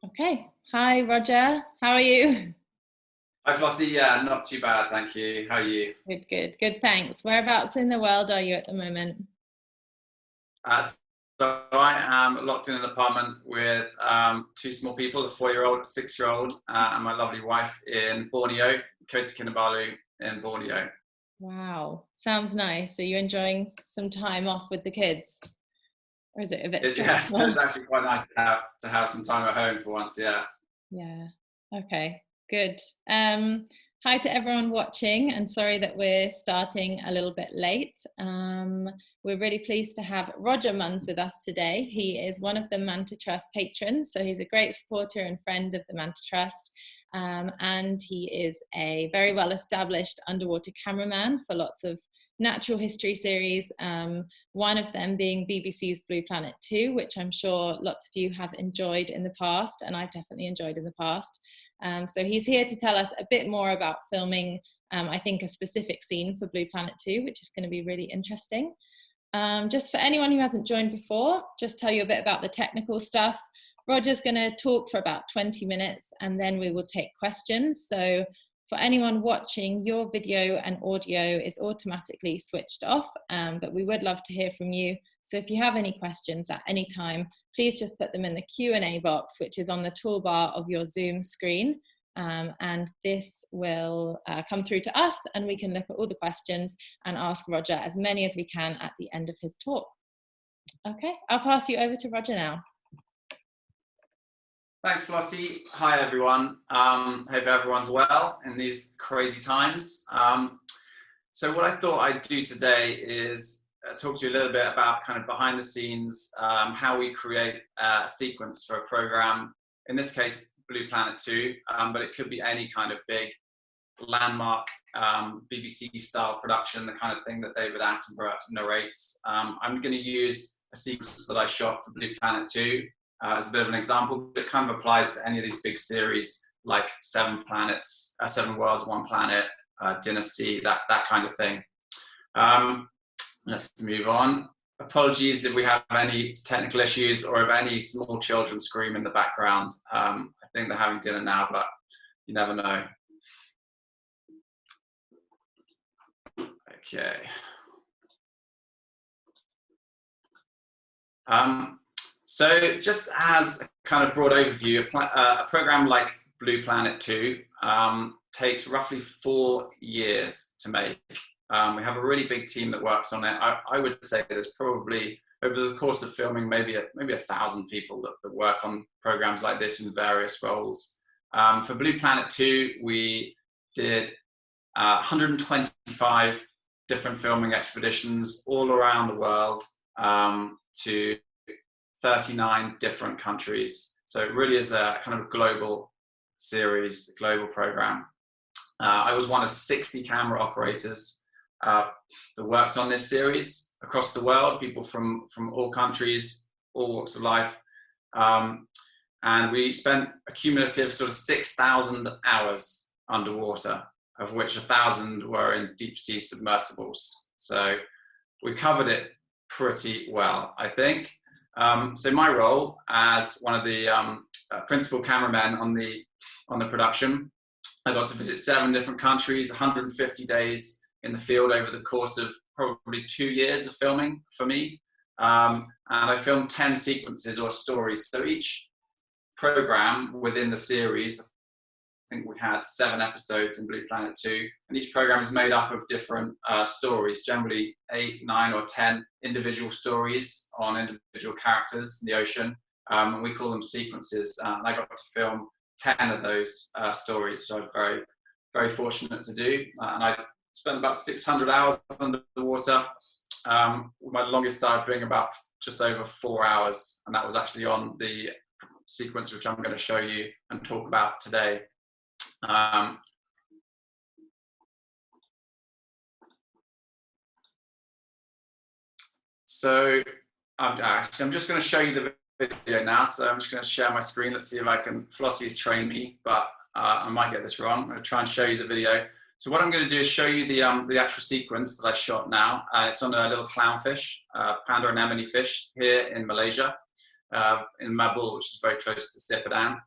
Okay. Hi, Roger. How are you? Hi Flossie, yeah, not too bad, thank you. How are you? Good, good, good. Thanks. Whereabouts in the world are you at the moment? So I am locked in an apartment with two small people, a 4-year-old, a 6-year-old, and my lovely wife in Borneo, Kota Kinabalu in Borneo. Wow. Sounds nice. Are you enjoying some time off with the kids? Or is it a bit Yes, it's stressful? actually quite nice to have some time at home for once, yeah. Yeah. Okay. Good. Hi to everyone watching, and sorry that we're starting a little bit late. We're really pleased to have Roger Munns with us today. He is one of the Manta Trust patrons, so he's a great supporter and friend of the Manta Trust. And he is a very well established underwater cameraman for lots of natural history series, one of them being BBC's Blue Planet 2, which I'm sure lots of you have enjoyed in the past, and I've definitely enjoyed in the past. So he's here to tell us a bit more about filming, I think, a specific scene for Blue Planet 2, which is going to be really interesting. Just for anyone who hasn't joined before, just tell you a bit about the technical stuff. Roger's going to talk for about 20 minutes and then we will take questions. So for anyone watching, your video and audio is automatically switched off, but we would love to hear from you. So if you have any questions at any time, please just put them in the Q&A box, which is on the toolbar of your Zoom screen. And this will come through to us and we can look at all the questions and ask Roger as many as we can at the end of his talk. Okay, I'll pass you over to Roger now. Thanks, Flossie. Hi, everyone. Hope everyone's well in these crazy times. So what I thought I'd do today is talk to you a little bit about kind of behind the scenes, how we create a sequence for a program, in this case, Blue Planet 2, but it could be any kind of big landmark BBC style production, the kind of thing that David Attenborough narrates. I'm going to use a sequence that I shot for Blue Planet 2 as a bit of an example, but it kind of applies to any of these big series like 7 Planets, 7 Worlds, 1 Planet, Dynasty, that kind of thing. Let's move on. Apologies if we have any technical issues or if any small children scream in the background. I think they're having dinner now, but you never know. Okay. So just as a kind of broad overview, a program like Blue Planet 2 takes roughly 4 years to make. We have a really big team that works on it. I would say there's probably, over the course of filming, maybe 1,000 people that work on programs like this in various roles. For Blue Planet 2, we did 125 different filming expeditions all around the world to 39 different countries. So it really is a kind of global series, global program. I was one of 60 camera operators that worked on this series across the world, people from all countries, all walks of life. And we spent a cumulative sort of 6,000 hours underwater, of which 1,000 were in deep sea submersibles. So we covered it pretty well, I think. So my role as one of the principal cameramen on the production, I got to visit 7 different countries, 150 days in the field over the course of probably 2 years of filming for me. And I filmed 10 sequences or stories. So each program within the series, I think we had 7 episodes in Blue Planet 2, and each program is made up of different stories, generally 8, 9, or 10 individual stories on individual characters in the ocean, and we call them sequences. And I got to film 10 of those stories, which I was very, very fortunate to do. And I spent about 600 hours underwater, with my longest dive being about just over 4 hours, and that was actually on the sequence which I'm going to show you and talk about today. So I'm just going to show you the video now. So I'm just going to share my screen. Let's see if I can. Flossie's trained me, but I might get this wrong. I'm going to try and show you the video. So what I'm going to do is show you the actual sequence that I shot now. It's on a little clownfish, panda anemone fish here in Malaysia, in Mabul, which is very close to Sipadan.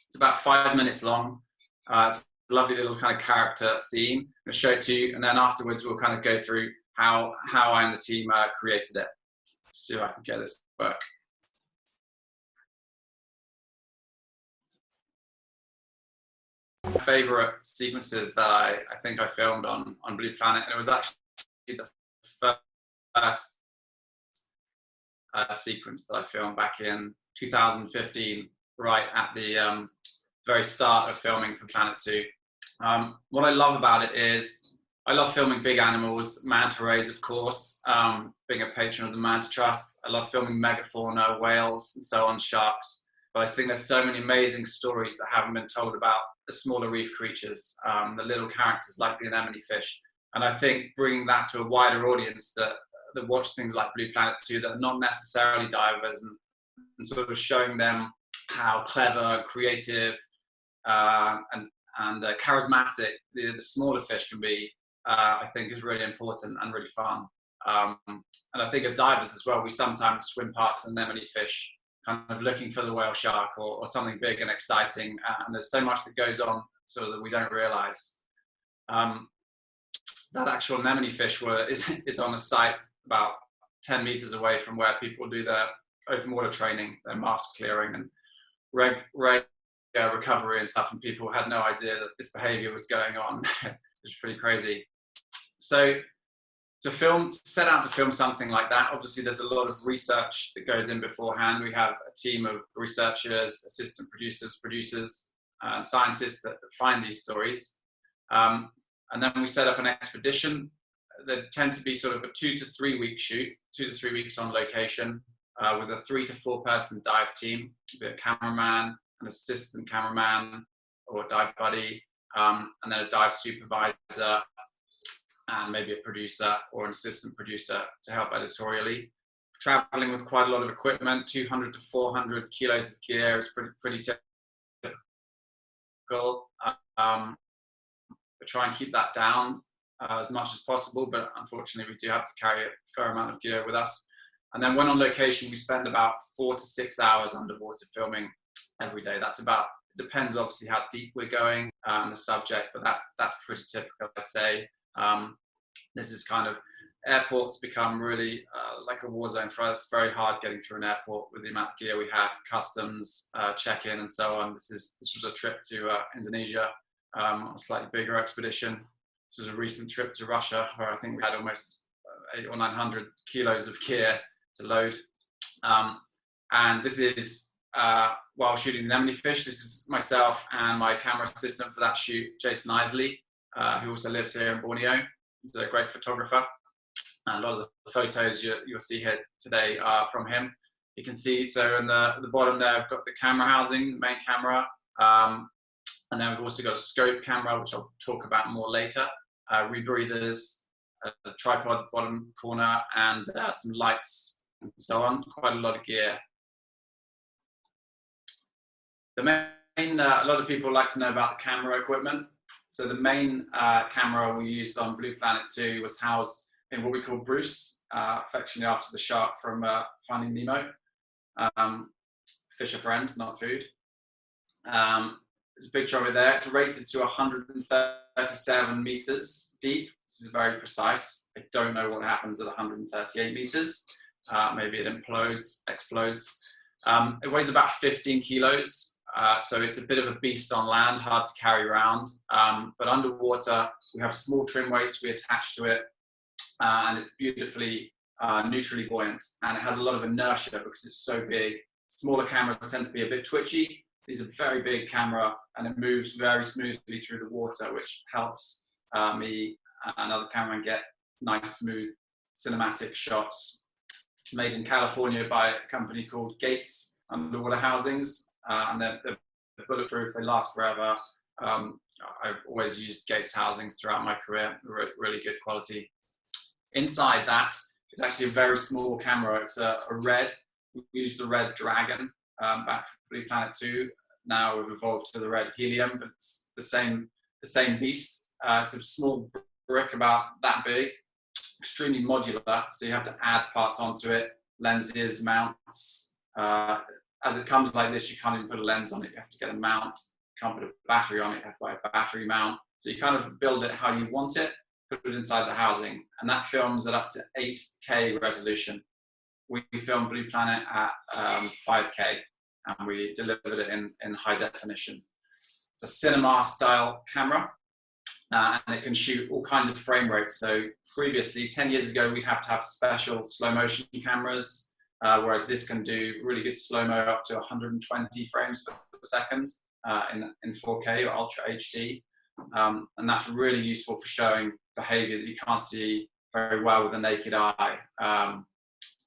It's about 5 minutes long. It's a lovely little kind of character scene. I'm going to show it to you, and then afterwards we'll kind of go through how I and the team created it. See if I can get this to work. Favorite sequences that I think I filmed on Blue Planet, and it was actually the first sequence that I filmed back in 2015, right at the very start of filming for Planet 2. What I love about it is I love filming big animals, manta rays, of course, being a patron of the Manta Trust. I love filming megafauna, whales, and so on, sharks. But I think there's so many amazing stories that haven't been told about the smaller reef creatures, the little characters like the anemone fish. And I think bringing that to a wider audience that watch things like Blue Planet 2 that are not necessarily divers, and sort of showing them how clever, creative, and charismatic the smaller fish can be, I think is really important and really fun. And I think as divers as well, we sometimes swim past anemone fish, kind of looking for the whale shark or something big and exciting. And there's so much that goes on so that we don't realize. That actual anemone fish is on a site about 10 meters away from where people do their open water training, their mask clearing and recovery and stuff, and people had no idea that this behavior was going on. It's pretty crazy. So to set out to film something like that, obviously there's a lot of research that goes in beforehand. We have a team of researchers, assistant producers, and scientists that find these stories. And then we set up an expedition. They tend to be sort of a 2 to 3 week shoot, 2 to 3 weeks on location, with a 3 to 4 person dive team, with a cameraman, an assistant cameraman or a dive buddy, and then a dive supervisor, and maybe a producer or an assistant producer to help editorially. Traveling with quite a lot of equipment, 200 to 400 kilos of gear is pretty typical. We try and keep that down as much as possible, but unfortunately we do have to carry a fair amount of gear with us. And then when on location, we spend about 4 to 6 hours underwater filming every day. That's about, it depends obviously how deep we're going on the subject, but that's pretty typical, I'd say. This is kind of, airports become really like a war zone for us. It's very hard getting through an airport with the amount of gear we have, customs, check-in and so on. This was a trip to Indonesia, a slightly bigger expedition. This was a recent trip to Russia where I think we had almost 800 or 900 kilos of gear to load. And this is while shooting the anemone fish. This is myself and my camera assistant for that shoot, Jason Isley, who also lives here in Borneo. He's a great photographer. And a lot of the photos you'll see here today are from him. You can see, so in the bottom there, I've got the camera housing, the main camera. And then we've also got a scope camera, which I'll talk about more later. Rebreathers, a tripod bottom corner, and some lights and so on. Quite a lot of gear. The main, a lot of people like to know about the camera equipment. So the main camera we used on Blue Planet 2 was housed in what we call Bruce, affectionately after the shark from Finding Nemo. Fish are friends, not food. There's a picture of it there. It's rated to 137 meters deep. This is very precise. I don't know what happens at 138 meters. Maybe it explodes. It weighs about 15 kilos. So it's a bit of a beast on land, hard to carry around. But underwater, we have small trim weights we attach to it. And it's beautifully neutrally buoyant. And it has a lot of inertia because it's so big. Smaller cameras tend to be a bit twitchy. These are very big camera, and it moves very smoothly through the water, which helps me and other cameramen get nice, smooth cinematic shots. Made in California by a company called Gates Underwater Housings, and they're bulletproof. They last forever. I've always used Gates housings throughout my career. They're really good quality. Inside that, it's actually a very small camera. It's a red. We used the red Dragon back from Blue Planet 2. Now we've evolved to the red Helium, but it's the same beast. It's a small brick about that big, extremely modular, so you have to add parts onto it, lenses, mounts, as it comes like this, you can't even put a lens on it. You have to get a mount. You can't put a battery on it. You have to buy a battery mount. So you kind of build it how you want it, put it inside the housing, and that films at up to 8K resolution. We filmed Blue Planet at 5K, and we delivered it in high definition. It's a cinema style camera, and it can shoot all kinds of frame rates. So previously, 10 years ago, we'd have to have special slow motion cameras, whereas this can do really good slow-mo up to 120 frames per second in 4K or Ultra HD. And that's really useful for showing behavior that you can't see very well with the naked eye.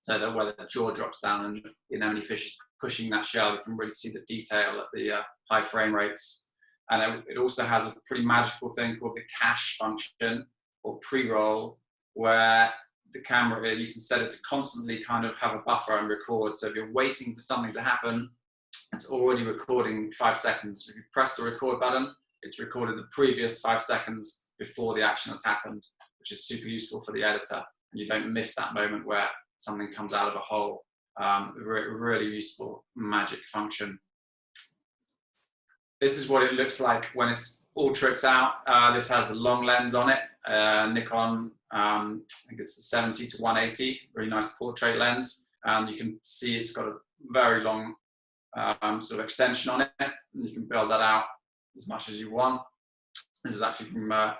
So that where the jaw drops down and the anemone fish is pushing that shell, you can really see the detail at the high frame rates. And it also has a pretty magical thing called the cache function or pre-roll, where the camera, you can set it to constantly kind of have a buffer and record. So if you're waiting for something to happen, it's already recording 5 seconds. If you press the record button, it's recorded the previous 5 seconds before the action has happened, which is super useful for the editor. And you don't miss that moment where something comes out of a hole. Really useful magic function. This is what it looks like when it's all tricked out. This has a long lens on it, Nikon, I think it's the 70 to 180, really nice portrait lens. You can see it's got a very long sort of extension on it, and you can build that out as much as you want. This is actually from, I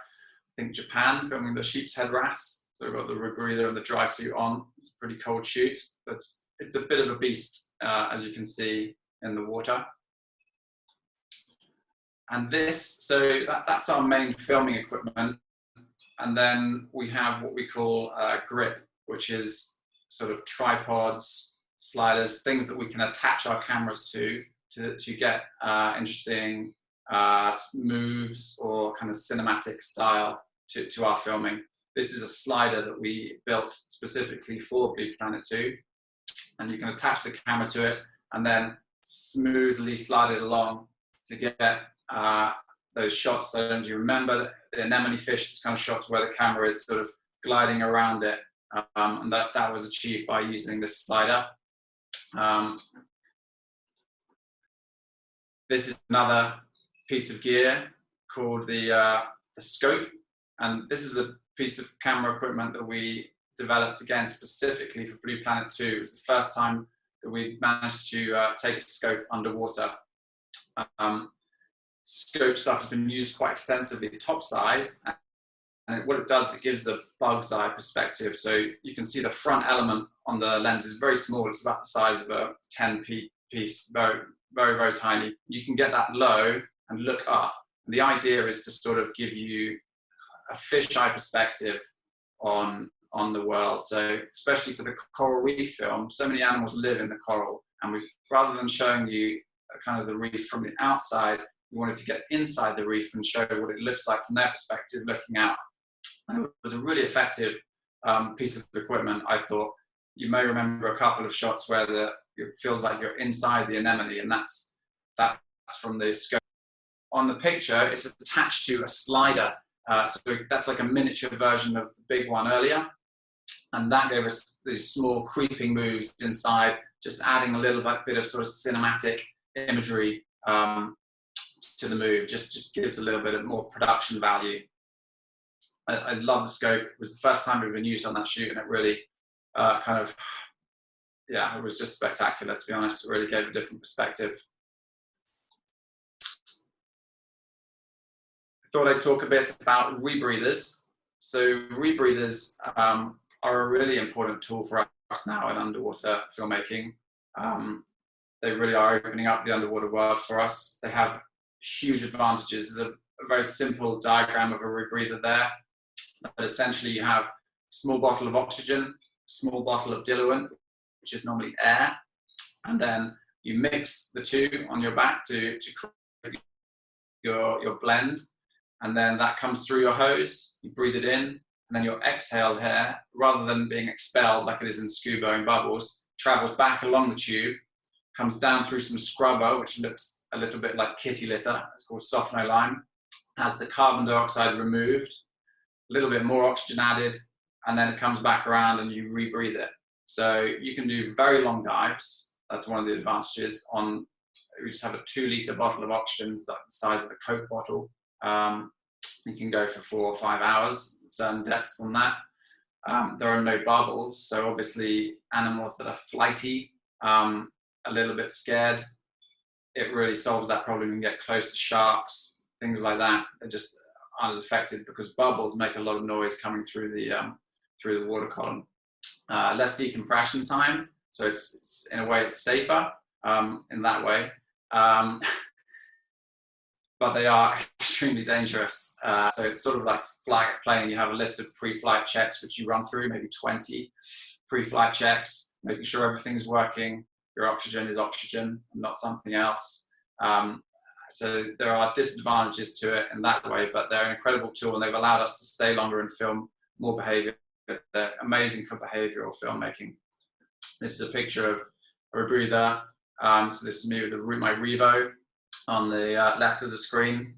think, Japan, filming the sheep's head wrasse. So we've got the rebreather and the dry suit on. It's a pretty cold shoot, but it's a bit of a beast, as you can see in the water. And this, so that's our main filming equipment. And then we have what we call grip, which is sort of tripods, sliders, things that we can attach our cameras to get interesting moves or kind of cinematic style to our filming. This is a slider that we built specifically for Blue Planet 2. And you can attach the camera to it and then smoothly slide it along to get those shots. So do you remember the anemone fish, this kind of shots where the camera is sort of gliding around it, and that was achieved by using this slider. This is another piece of gear called the scope, and this is a piece of camera equipment that we developed again specifically for Blue Planet 2. It was the first time that we managed to take a scope underwater. Scope stuff has been used quite extensively topside, and what it does, it gives a bug's eye perspective. So you can see the front element on the lens is very small. It's about the size of a 10p piece, very, very, very tiny. You can get that low and look up. And the idea is to sort of give you a fisheye perspective on the world. So especially for the coral reef film, so many animals live in the coral, and rather than showing you kind of the reef from the outside, we wanted to get inside the reef and show what it looks like from their perspective looking out. And it was a really effective piece of equipment, I thought. You may remember a couple of shots where it feels like you're inside the anemone, and that's from the scope. On the picture, it's attached to a slider. So that's like a miniature version of the big one earlier. And that gave us these small creeping moves inside, just adding a little bit of sort of cinematic imagery to the move, just gives a little bit of more production value. I love the scope. It was the first time it had been used on that shoot, and it really it was just spectacular, to be honest. It really gave a different perspective. I thought I'd talk a bit about rebreathers. So rebreathers are a really important tool for us now in underwater filmmaking. They really are opening up the underwater world for us. They have huge advantages. There's a very simple diagram of a rebreather there. But essentially you have a small bottle of oxygen, a small bottle of diluent, which is normally air, and then you mix the two on your back to create your blend, and then that comes through your hose, you breathe it in, and then your exhaled air, rather than being expelled like it is in scuba in bubbles, travels back along the tube, comes down through some scrubber, which looks a little bit like kitty litter. It's called sophno-lime, has the carbon dioxide removed, a little bit more oxygen added, and then it comes back around and you rebreathe it. So you can do very long dives, That's one of the advantages. We just have a 2-litre bottle of oxygen, that's the size of a Coke bottle. You can go for 4 or 5 hours, certain depths on that. There are no bubbles, so obviously animals that are flighty, a little bit scared, it really solves that problem. You can get close to sharks, things like that. They just aren't as affected because bubbles make a lot of noise coming through the water column. Less decompression time, so it's in a way it's safer in that way. But they are extremely dangerous. So it's sort of like flying a plane. You have a list of pre-flight checks which you run through, maybe 20 pre-flight checks, making sure everything's working. Your oxygen is oxygen and not something else. So there are disadvantages to it in that way, but they're an incredible tool and they've allowed us to stay longer and film more behavior. They're amazing for behavioral filmmaking. This is a picture of a Rebreather. So this is me with my Revo on the left of the screen.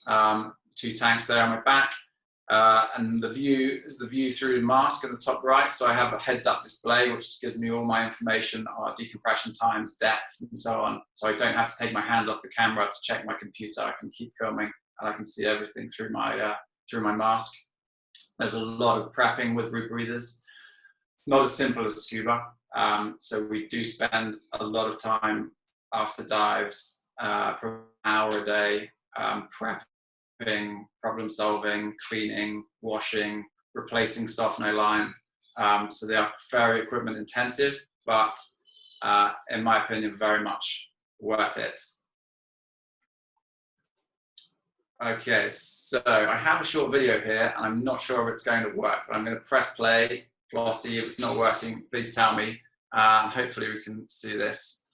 2 tanks there on my back. And the view is the view through the mask at the top right. So I have a heads-up display, which gives me all my information on decompression times, depth, and so on. So I don't have to take my hands off the camera to check my computer. I can keep filming, and I can see everything through my mask. There's a lot of prepping with Rebreathers. Not as simple as scuba. So we do spend a lot of time after dives, per hour a day, prepping, problem solving, cleaning, washing, replacing soft no line. So they are very equipment intensive, but in my opinion, very much worth it. Okay, so I have a short video here and I'm not sure if it's going to work, but I'm going to press play. Flossie, if it's not working, please tell me. Hopefully we can see this.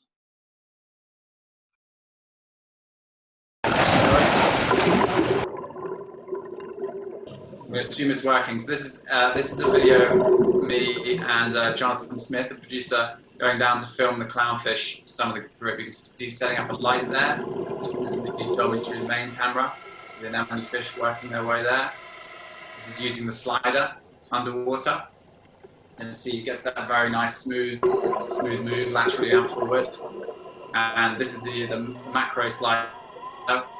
We assume it's working. So this is a video of me and Jonathan Smith, the producer, going down to film the clownfish, some of the grip. You can see setting up a light there. Filming through the main camera. The anemone fish working their way there. This is using the slider underwater. And see, it gets that very nice smooth move laterally and forward. And this is the macro slider,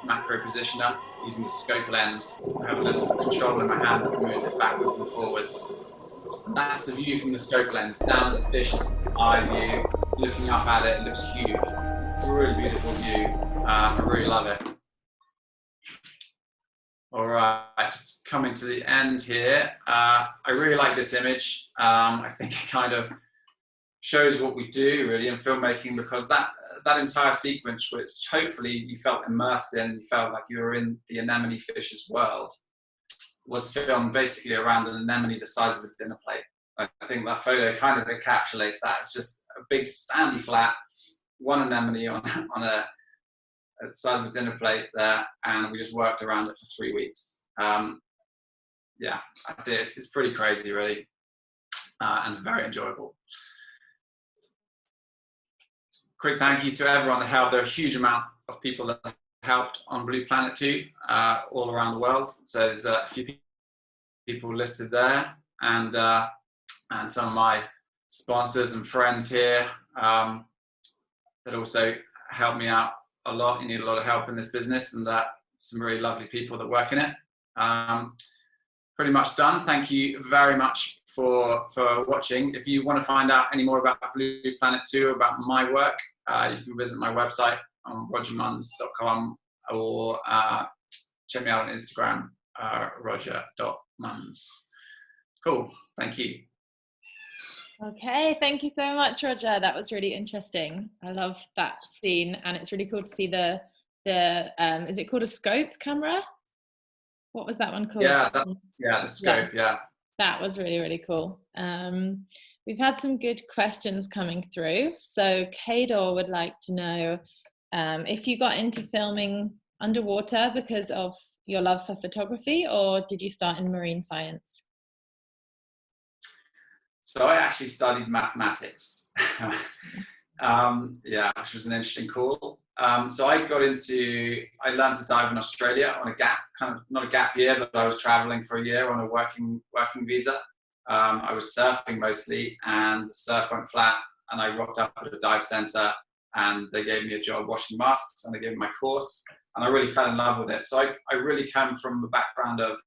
macro positioner, using the scope lens. I have a little control in my hand that moves it backwards and forwards. And that's the view from the scope lens, down at the fish's eye view, looking up at it, it looks huge. Really beautiful view. I really love it. All right, just coming to the end here. I really like this image. I think it kind of shows what we do really in filmmaking, because that entire sequence, which hopefully you felt immersed in, you felt like you were in the anemone fish's world, was filmed basically around an anemone the size of a dinner plate. I think that photo kind of encapsulates that. It's just a big sandy flat, one anemone on a at the side of a dinner plate there, and we just worked around it for 3 weeks. Yeah, it's pretty crazy, really, and very enjoyable. Quick thank you to everyone that helped. There are a huge amount of people that helped on Blue Planet 2 all around the world. So there's a few people listed there, and some of my sponsors and friends here that also helped me out a lot. You need a lot of help in this business, and some really lovely people that work in it. Pretty much done. Thank you very much for watching. If you want to find out any more about Blue Planet 2, about my work, you can visit my website on rogermunns.com, or check me out on Instagram, roger.munns. Cool. Thank you. Okay, thank you so much, Roger. That was really interesting. I love that scene, and it's really cool to see the is it called a scope camera? What was that one called? Yeah, the scope. Yeah. That was really, really cool. We've had some good questions coming through. So Kador would like to know if you got into filming underwater because of your love for photography, or did you start in marine science? So I actually studied mathematics, yeah, which was an interesting call. So I learned to dive in Australia on a gap, kind of not a gap year, but I was traveling for a year on a working visa. I was surfing mostly, and the surf went flat. and I rocked up at a dive centre, and they gave me a job washing masks, and they gave me my course, and I really fell in love with it. So I really come from a background of,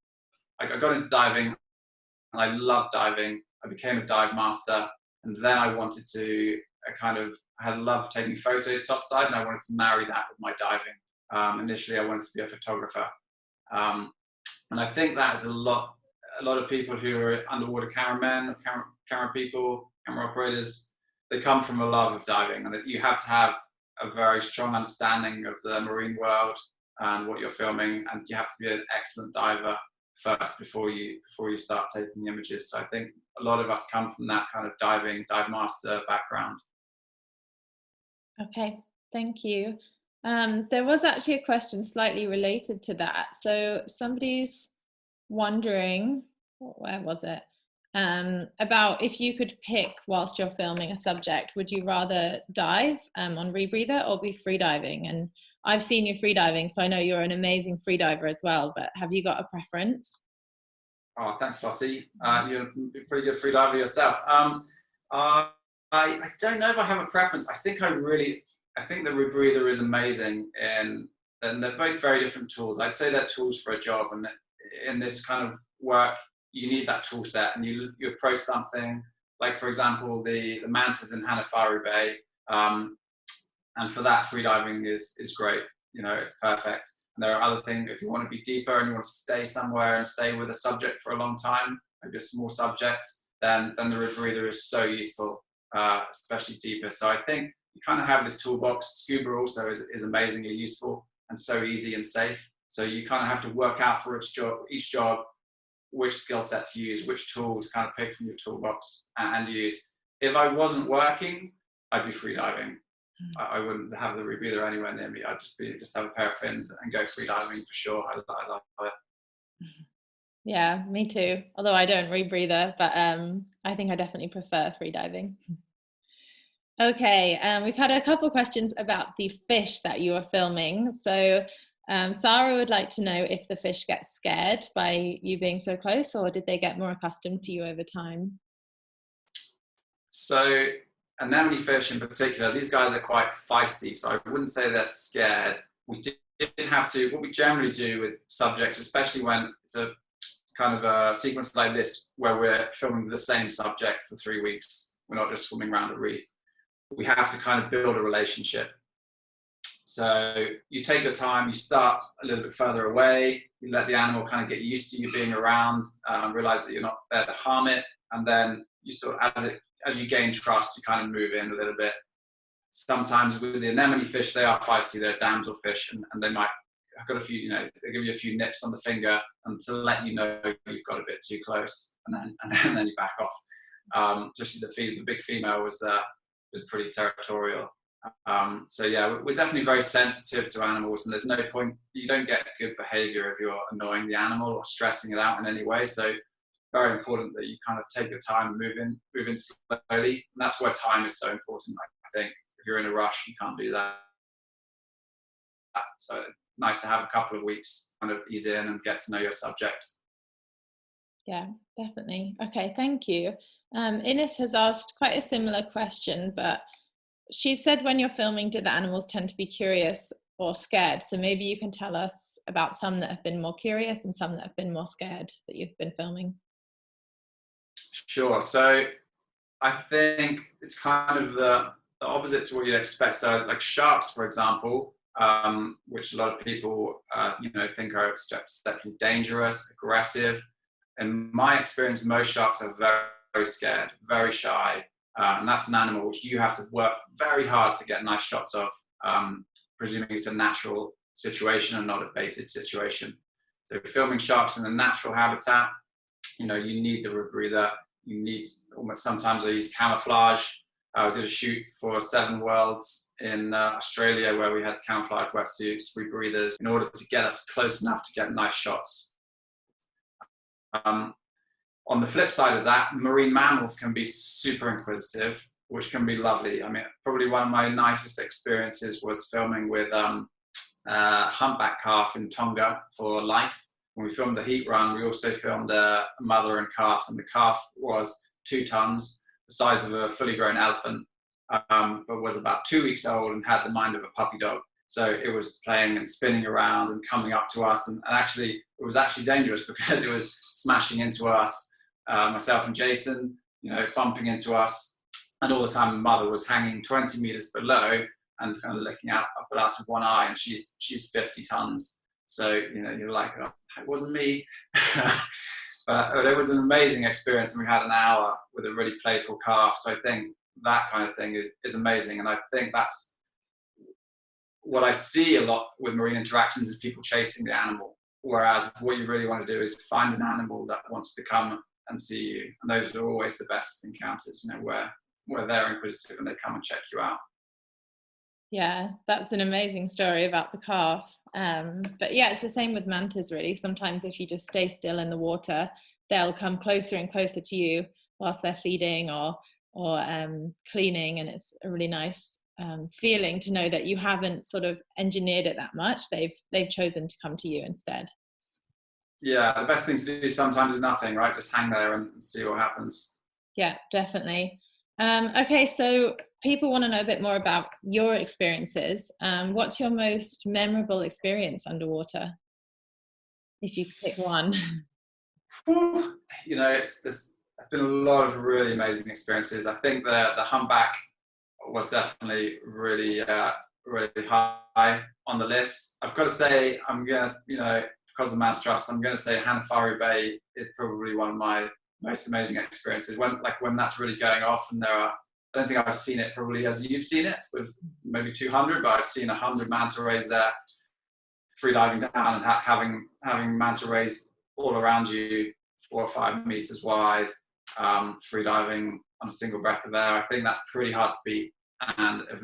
I got into diving, and I loved diving. I became a dive master, and then I wanted to I had loved taking photos topside, and I wanted to marry that with my diving. Initially, I wanted to be a photographer, and I think that is a lot of people who are underwater cameramen, camera people, camera operators. They come from a love of diving, and that you have to have a very strong understanding of the marine world and what you're filming, and you have to be an excellent diver first before you start taking images. So I think a lot of us come from that kind of dive master background. Okay, thank you. There was actually a question slightly related to that. So somebody's wondering, where was it? About if you could pick whilst you're filming a subject, would you rather dive on Rebreather or be freediving? And I've seen you freediving, so I know you're an amazing freediver as well, but have you got a preference? Oh, thanks, Flossie. You're a pretty good freediver yourself. I don't know if I have a preference. I think the Rebreather is amazing, and they're both very different tools. I'd say they're tools for a job, and in this kind of work, you need that tool set, and you approach something like, for example, the mantas in Hanafari Bay, and for that, freediving is great. It's perfect. And there are other things, if you want to be deeper and you want to stay somewhere and stay with a subject for a long time, maybe a small subject, then the Rebreather is so useful, especially deeper. So I think you kind of have this toolbox. Scuba also is amazingly useful and so easy and safe. So you kind of have to work out for each job which skill set to use, which tool to kind of pick from your toolbox and use. If I wasn't working, I'd be freediving. I wouldn't have the Rebreather anywhere near me. I'd just have a pair of fins and go freediving for sure. I love it. Yeah, me too. Although I don't Rebreather, but I think I definitely prefer freediving. Okay, we've had a couple of questions about the fish that you are filming. So Sarah would like to know if the fish get scared by you being so close, or did they get more accustomed to you over time? So anemone fish in particular, these guys are quite feisty, so I wouldn't say they're scared. We did have to, what we generally do with subjects, especially when it's a kind of a sequence like this, where we're filming the same subject for 3 weeks, we're not just swimming around a reef, we have to kind of build a relationship. So you take your time, you start a little bit further away, you let the animal kind of get used to you being around, realize that you're not there to harm it, and then you sort of, as you gain trust, you kind of move in a little bit. Sometimes with the anemone fish, they are feisty, they're damsel fish, and they might have got a few, they give you a few nips on the finger and to let you know you've got a bit too close, and then you back off. Especially the big female was pretty territorial. So yeah, we're definitely very sensitive to animals, and there's no point, you don't get good behavior if you're annoying the animal or stressing it out in any way. So very important that you kind of take your time and move in slowly. And that's where time is so important, I think. If you're in a rush, you can't do that. So it's nice to have a couple of weeks kind of ease in and get to know your subject. Yeah, definitely. Okay, thank you. Ines has asked quite a similar question, but she said, when you're filming, do the animals tend to be curious or scared? So maybe you can tell us about some that have been more curious and some that have been more scared that you've been filming. Sure. So I think it's kind of the opposite to what you'd expect. So like sharks, for example, which a lot of people, think are exceptionally dangerous, aggressive. In my experience, most sharks are very, very scared, very shy. And that's an animal which you have to work very hard to get nice shots of, presuming it's a natural situation and not a baited situation. So filming sharks in a natural habitat, you need the Rebreather. You need sometimes I use camouflage. I did a shoot for 7 Worlds in Australia where we had camouflage wetsuits, Rebreathers, in order to get us close enough to get nice shots. On the flip side of that, marine mammals can be super inquisitive, which can be lovely. I mean, probably one of my nicest experiences was filming with humpback calf in Tonga for Life. When we filmed the heat run, we also filmed a mother and calf, and the calf was 2 tons, the size of a fully grown elephant. but was about 2 weeks old and had the mind of a puppy dog. So it was just playing and spinning around and coming up to us. And actually, it was actually dangerous because it was smashing into us, myself and Jason, bumping into us. And all the time, the mother was hanging 20 meters below and kind of looking up at us with one eye. And she's 50 tons. So, you're like, oh, it wasn't me. But it was an amazing experience. And we had an hour with a really playful calf. So I think that kind of thing is amazing. And I think that's what I see a lot with marine interactions is people chasing the animal. Whereas what you really want to do is find an animal that wants to come and see you. And those are always the best encounters, where they're inquisitive and they come and check you out. Yeah, that's an amazing story about the calf. But yeah, it's the same with mantas, really. Sometimes if you just stay still in the water, they'll come closer and closer to you whilst they're feeding or cleaning, and it's a really nice feeling to know that you haven't sort of engineered it that much. They've chosen to come to you instead. Yeah, the best thing to do sometimes is nothing, right? Just hang there and see what happens. Yeah, definitely. Okay, so people want to know a bit more about your experiences. What's your most memorable experience underwater? If you could pick one. There's been a lot of really amazing experiences. I think the humpback was definitely really, really high on the list. I've got to say, I'm going to, because of Manta Trust, I'm going to say Hanafari Bay is probably one of my most amazing experiences. When that's really going off, and I don't think I've seen it probably as you've seen it with maybe 200, but I've seen 100 manta rays there, free diving down and having manta rays all around you, 4 or 5 meters wide, free diving on a single breath of air. I think that's pretty hard to beat. And if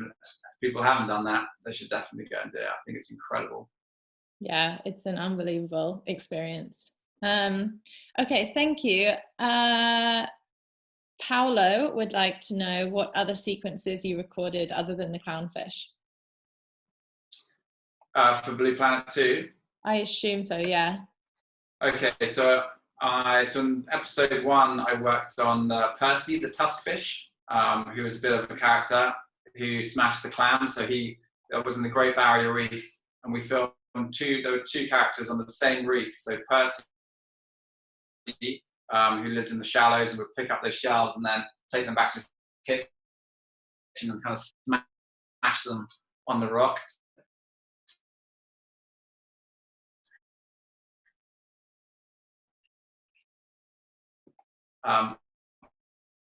people haven't done that, they should definitely go and do it. I think it's incredible. Yeah, it's an unbelievable experience. Okay, thank you. Paolo would like to know what other sequences you recorded other than the clownfish. For Blue Planet 2? I assume so, yeah. Okay, so in episode 1, I worked on Percy, the Tusk fish, who was a bit of a character who smashed the clam. So he was in the Great Barrier Reef, and we filmed there were 2 characters on the same reef. So Percy, who lived in the shallows and would pick up those shells and then take them back to his kitchen and kind of smash them on the rock.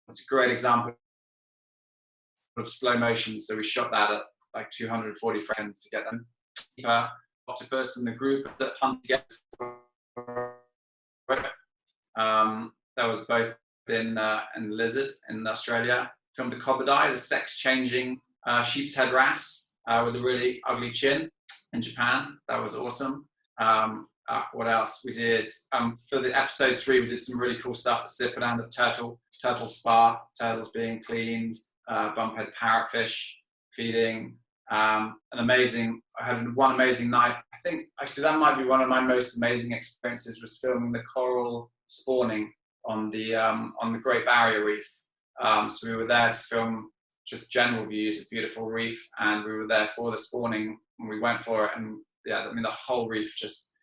That's a great example of slow motion. So we shot that at like 240 frames to get them. Octopus and the group that hunt together. That was both in Lizard in Australia. Filmed the Cobodai, the sex-changing sheep's head wrasse with a really ugly chin in Japan. That was awesome. What else? We did, for the episode 3, we did some really cool stuff at Zipadan, the turtle spa, turtles being cleaned, bumphead parrotfish feeding. I had one amazing night. I think actually that might be one of my most amazing experiences, was filming the coral spawning on the Great Barrier Reef. So we were there to film just general views of beautiful reef, and we were there for the spawning, and we went for it, and yeah, I mean the whole reef just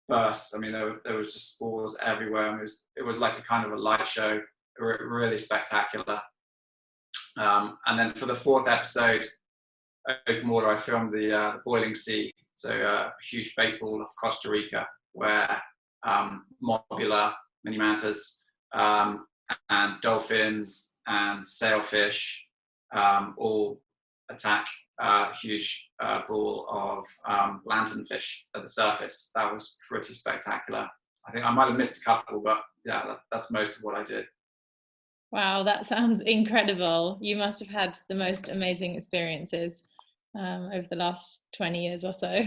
burst. I mean there was just spores everywhere, and it was like a kind of a light show, really spectacular. And then for the 4th episode, open water, I filmed the boiling sea, so a huge bait ball of Costa Rica, where mobula, mini mantas, and dolphins and sailfish all attack a huge ball of lanternfish at the surface. That was pretty spectacular. I think I might have missed a couple, but yeah, that's most of what I did. Wow, that sounds incredible. You must have had the most amazing experiences over the last 20 years or so.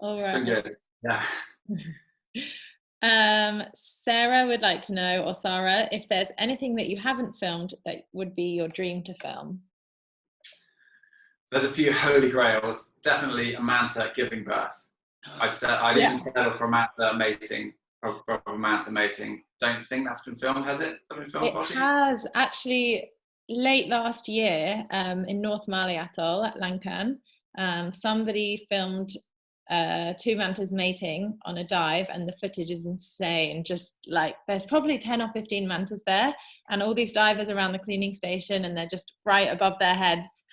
All it's right. been good. Yeah. Sarah would like to know, or Sarah, if there's anything that you haven't filmed that would be your dream to film. There's a few holy grails. Definitely a manta giving birth. I'd even settle for a manta mating. For a manta mating. Don't think that's been filmed, has it? Has that been filmed? It has actually. late last year in North Mali Atoll at Lankan, somebody filmed two mantas mating on a dive, and the footage is insane. Just like there's probably 10 or 15 mantas there, and all these divers around the cleaning station, and they're just right above their heads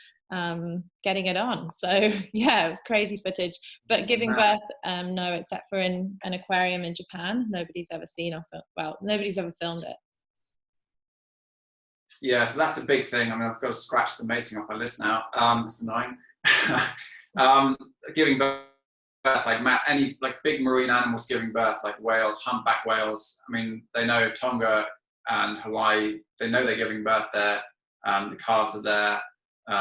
getting it on. So yeah, it was crazy footage. But giving birth, no, except for in an aquarium in Japan, nobody's ever seen or nobody's ever filmed it. Yeah, so that's a big thing. I mean, I've got to scratch the mating off my list now. It's annoying. Giving birth, like any like big marine animals giving birth, like whales, humpback whales. I mean, they know Tonga and Hawaii. They know they're giving birth there. The calves are there.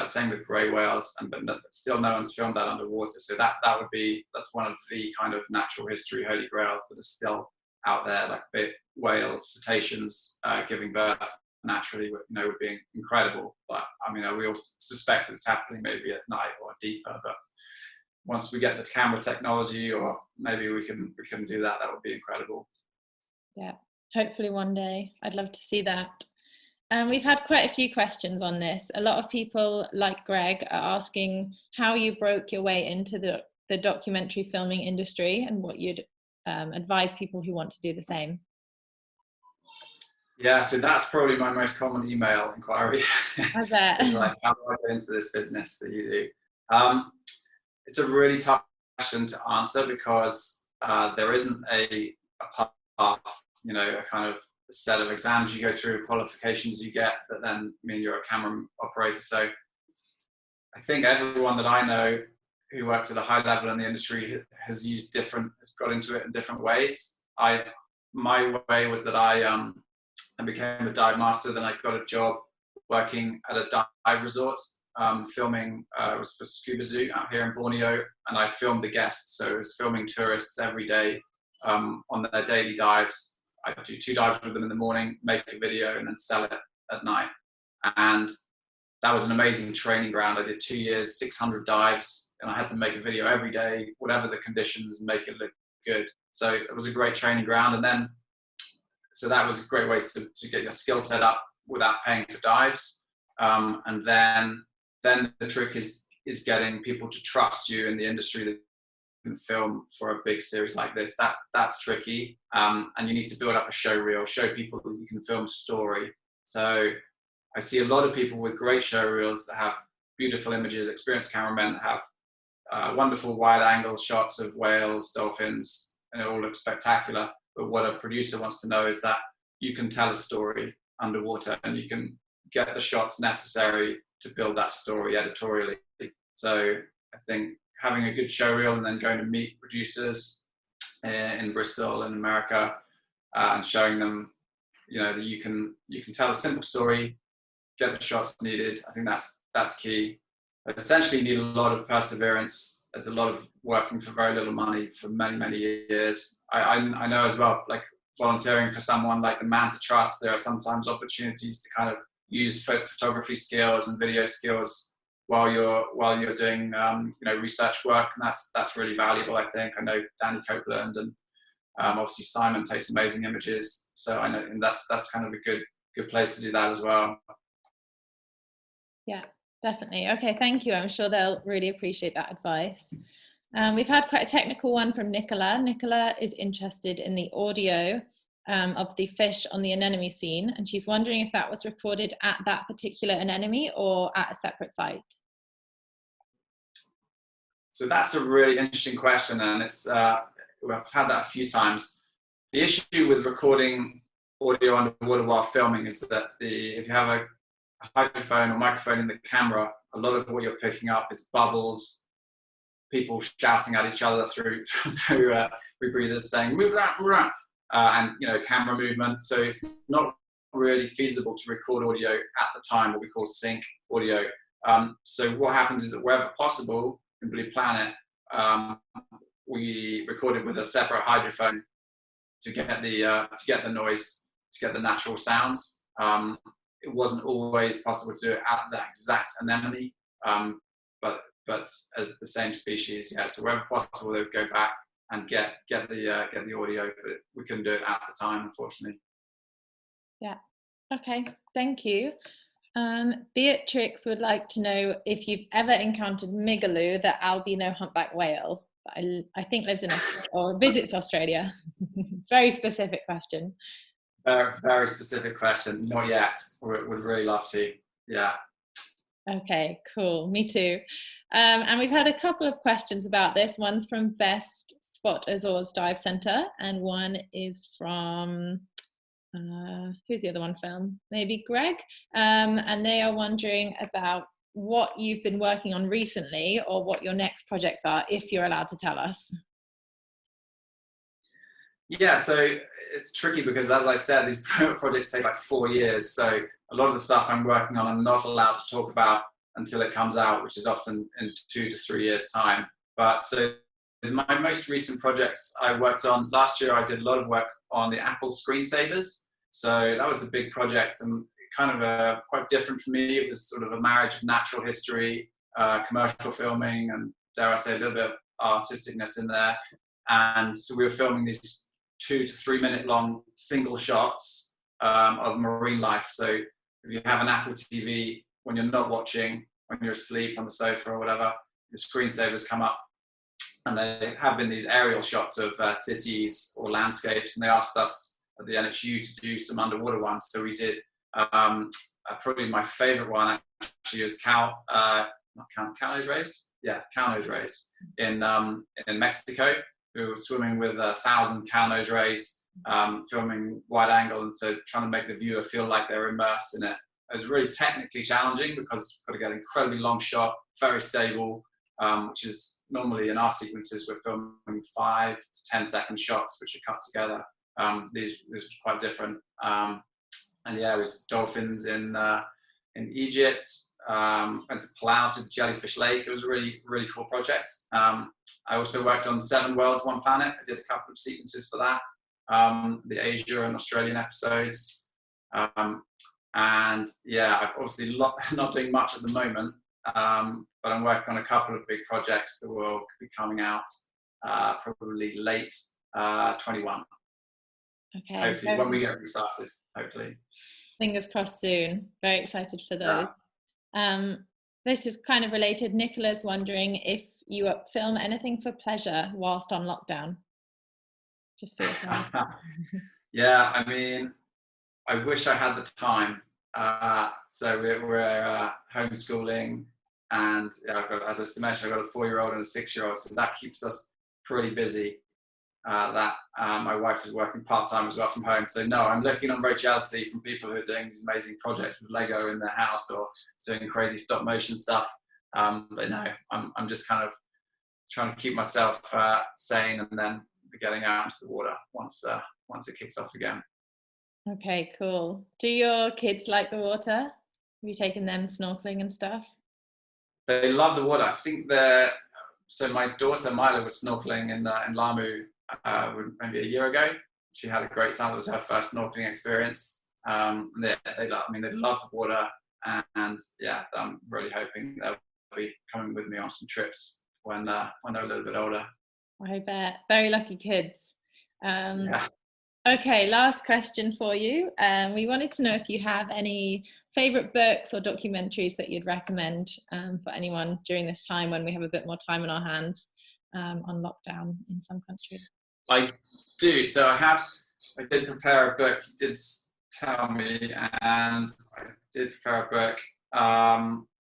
Same with grey whales, but still no one's filmed that underwater. So that's one of the kind of natural history holy grails that are still out there, like big whales, cetaceans giving birth naturally, would be incredible. But I mean, we all suspect that it's happening maybe at night or deeper. But once we get the camera technology, or maybe we can do that, that would be incredible. Yeah, hopefully one day. I'd love to see that. We've had quite a few questions on this. A lot of people, like Greg, are asking how you broke your way into the documentary filming industry and what you'd advise people who want to do the same. Yeah, so that's probably my most common email inquiry. I bet. It's like, how do I get into this business that you do? It's a really tough question to answer because there isn't a path, a kind of set of exams you go through, qualifications you get that then mean you're a camera operator. So I think everyone that I know who works at a high level in the industry has got into it in different ways. My way was that I became a dive master. Then I got a job working at a dive resort, filming. It was for Scuba Zoo out here in Borneo, and I filmed the guests. So it was filming tourists every day on their daily dives. I do 2 dives with them in the morning, make a video, and then sell it at night. And that was an amazing training ground. I did 2 years, 600 dives, and I had to make a video every day, whatever the conditions, and make it look good. So it was a great training ground. And then, so that was a great way to get your skill set up without paying for dives. And then the trick is getting people to trust you in the industry that can film for a big series like this. That's tricky. And you need to build up a show reel, show people that you can film story. So I see a lot of people with great show reels that have beautiful images, experienced cameramen that have wonderful wide angle shots of whales, dolphins, and it all looks spectacular. But what a producer wants to know is that you can tell a story underwater and you can get the shots necessary to build that story editorially. So I think having a good show reel and then going to meet producers in Bristol in America and showing them, that you can tell a simple story, get the shots needed. I think that's key. But essentially, you need a lot of perseverance. There's a lot of working for very little money for many, many years. I know as well, like volunteering for someone like the Manta Trust, there are sometimes opportunities to kind of use photography skills and video skills while you're doing research work, and that's really valuable. I think I know Danny Copeland and obviously Simon takes amazing images, so I know, and that's kind of a good place to do that as well. Yeah, definitely. Okay, thank you. I'm sure they'll really appreciate that advice. We've had quite a technical one from Nicola. Nicola is interested in the audio of the fish on the anemone scene, and she's wondering if that was recorded at that particular anemone or at a separate site. So that's a really interesting question, and it's we've had that a few times. The issue with recording audio underwater while filming is that if you have a hydrophone or microphone in the camera, a lot of what you're picking up is bubbles, people shouting at each other through rebreathers saying move that, and camera movement. So it's not really feasible to record audio at the time, what we call sync audio. So what happens is that wherever possible in Blue Planet, we recorded with a separate hydrophone to get the noise, to get the natural sounds. It wasn't always possible to do it at that exact anemone, but as the same species, yeah. So wherever possible, they would go back and get the audio, but we couldn't do it at the time, unfortunately. Yeah. Okay. Thank you. Beatrix would like to know if you've ever encountered Migaloo, the albino humpback whale. I think lives in Australia or visits Australia. Very specific question. Very, very specific question. Not yet. Would really love to. Yeah. Okay, cool. Me too. And we've had a couple of questions about this. One's from Best Spot Azores Dive Centre, and one is from who's the other one from? Maybe Greg. And they are wondering about what you've been working on recently or what your next projects are, if you're allowed to tell us. Yeah, so it's tricky because, as I said, these projects take like 4 years. So a lot of the stuff I'm working on, I'm not allowed to talk about until it comes out, which is often in 2 to 3 years' time. But so my most recent projects I worked on, last year I did a lot of work on the Apple Screensavers. So that was a big project and kind of quite different for me. It was sort of a marriage of natural history, commercial filming, and dare I say a little bit of artisticness in there. And so we were filming these 2 to 3 minute long single shots of marine life. So if you have an Apple TV, when you're not watching, when you're asleep on the sofa or whatever, the screensavers come up and they have been these aerial shots of cities or landscapes, and they asked us at the NHU to do some underwater ones. So we did probably my favorite one actually was cow nose rays? Yes, cow nose rays in Mexico. We were swimming with 1,000 cow nose rays, filming wide angle, and so trying to make the viewer feel like they're immersed in it. It was really technically challenging because you've got to get an incredibly long shot, very stable, which is normally in our sequences we're filming 5 to 10 second shots which are cut together. These were quite different. And yeah, it was dolphins in Egypt. Went to Palau to Jellyfish Lake. It was a really, really cool project. I also worked on 7 Worlds, 1 Planet. I did a couple of sequences for that. The Asia and Australian episodes. And yeah, I've obviously not doing much at the moment, but I'm working on a couple of big projects that will be coming out probably late 21. Okay. Hopefully, when we get restarted, hopefully. Fingers crossed soon. Very excited for those. Yeah. This is kind of related. Nicola's wondering if you film anything for pleasure whilst on lockdown. Just for yourself. Yeah, I mean, I wish I had the time. So we're homeschooling, and yeah, as I mentioned, I've got a 4-year-old and a 6-year-old, so that keeps us pretty busy. My wife is working part-time as well from home, so no, I'm looking on very jealously from people who are doing these amazing projects with Lego in their house or doing crazy stop motion stuff. But no, I'm just kind of trying to keep myself sane, and then getting out into the water once it kicks off again. Okay, cool. Do your kids like the water? Have you taken them snorkeling and stuff? They love the water. I think so my daughter Mila was snorkeling in Lamu maybe a year ago. She had a great time. It was her first snorkeling experience. They love the water, and yeah, I'm really hoping they'll be coming with me on some trips when they're a little bit older. I bet. Very lucky kids. Yeah. Okay, last question for you. We wanted to know if you have any favourite books or documentaries that you'd recommend for anyone during this time when we have a bit more time on our hands on lockdown in some countries. I do. So I did prepare a book. You did tell me, and I did prepare a book.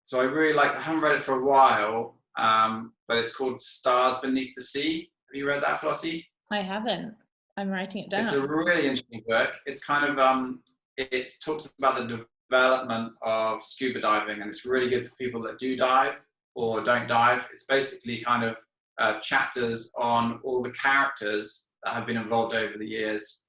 So I really liked it. I haven't read it for a while, but it's called Stars Beneath the Sea. Have you read that, Flossie? I haven't. I'm writing it down. It's a really interesting book. It's kind of it talks about the development of scuba diving, and it's really good for people that do dive or don't dive. It's basically kind of chapters on all the characters that have been involved over the years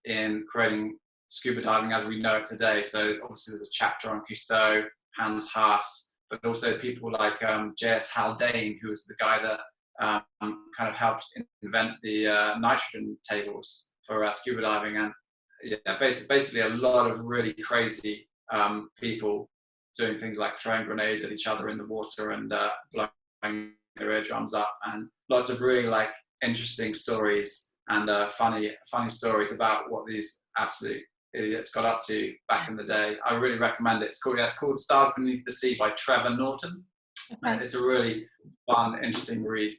in creating scuba diving as we know it today. So obviously there's a chapter on Cousteau, Hans Haas, but also people like J.S. Haldane, who was the guy that kind of helped invent the nitrogen tables for scuba diving. And yeah, basically a lot of really crazy people doing things like throwing grenades at each other in the water and blowing their eardrums up, and lots of really like interesting stories and funny stories about what these absolute idiots got up to back in the day. I really recommend it. It's called Stars Beneath the Sea by Trevor Norton. Okay. It's a really fun, interesting read.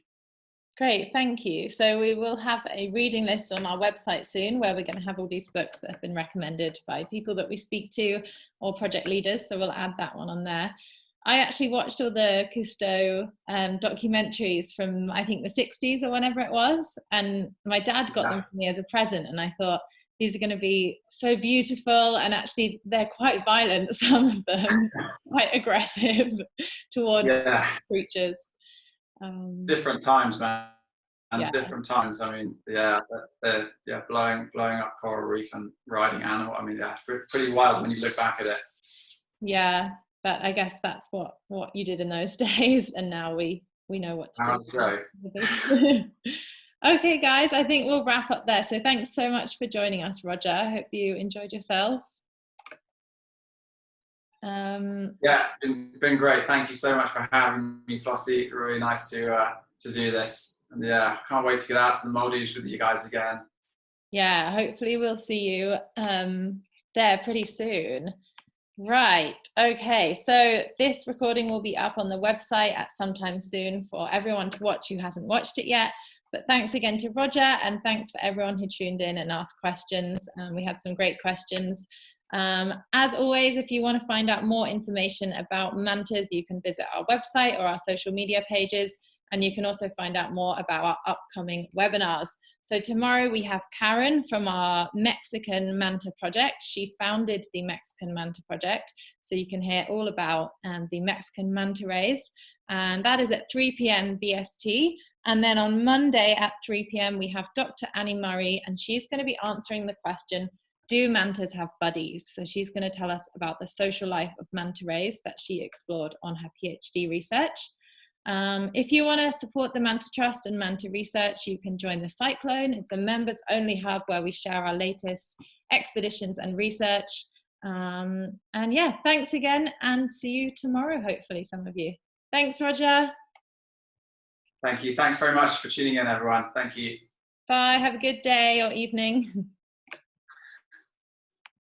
Great, thank you. So we will have a reading list on our website soon where we're going to have all these books that have been recommended by people that we speak to or project leaders. So we'll add that one on there. I actually watched all the Cousteau documentaries from, I think, the 60s or whenever it was. And my dad got them for me as a present. And I thought, these are going to be so beautiful. And actually, they're quite violent, some of them, quite aggressive towards creatures. Different times, man. And different times. I mean, they're blowing up coral reef and riding animal. I mean, it's pretty wild when you look back at it. Yeah, but I guess that's what you did in those days, and now we know what to do. So. Okay, guys, I think we'll wrap up there. So thanks so much for joining us, Roger. I hope you enjoyed yourself. Yeah, it's been great. Thank you so much for having me, Flossie. Really nice to do this. And yeah, can't wait to get out to the Maldives with you guys again. Yeah, hopefully we'll see you there pretty soon. Right, okay, so this recording will be up on the website at some time soon for everyone to watch who hasn't watched it yet. But thanks again to Roger, and thanks for everyone who tuned in and asked questions. We had some great questions. As always, if you want to find out more information about mantas, you can visit our website or our social media pages, and you can also find out more about our upcoming webinars. So tomorrow we have Karen from our Mexican Manta project. She founded the Mexican Manta project, so you can hear all about the Mexican manta rays, and that is at 3 p.m. BST. And then on Monday at 3 p.m. we have Dr. Annie Murray, and she's going to be answering the question, do mantas have buddies? So she's going to tell us about the social life of manta rays that she explored on her PhD research. If you want to support the Manta Trust and Manta research, you can join the Cyclone. It's a members only hub where we share our latest expeditions and research. And yeah, thanks again, and see you tomorrow, hopefully, some of you. Thanks, Roger. Thank you. Thanks very much for tuning in, everyone. Thank you. Bye. Have a good day or evening.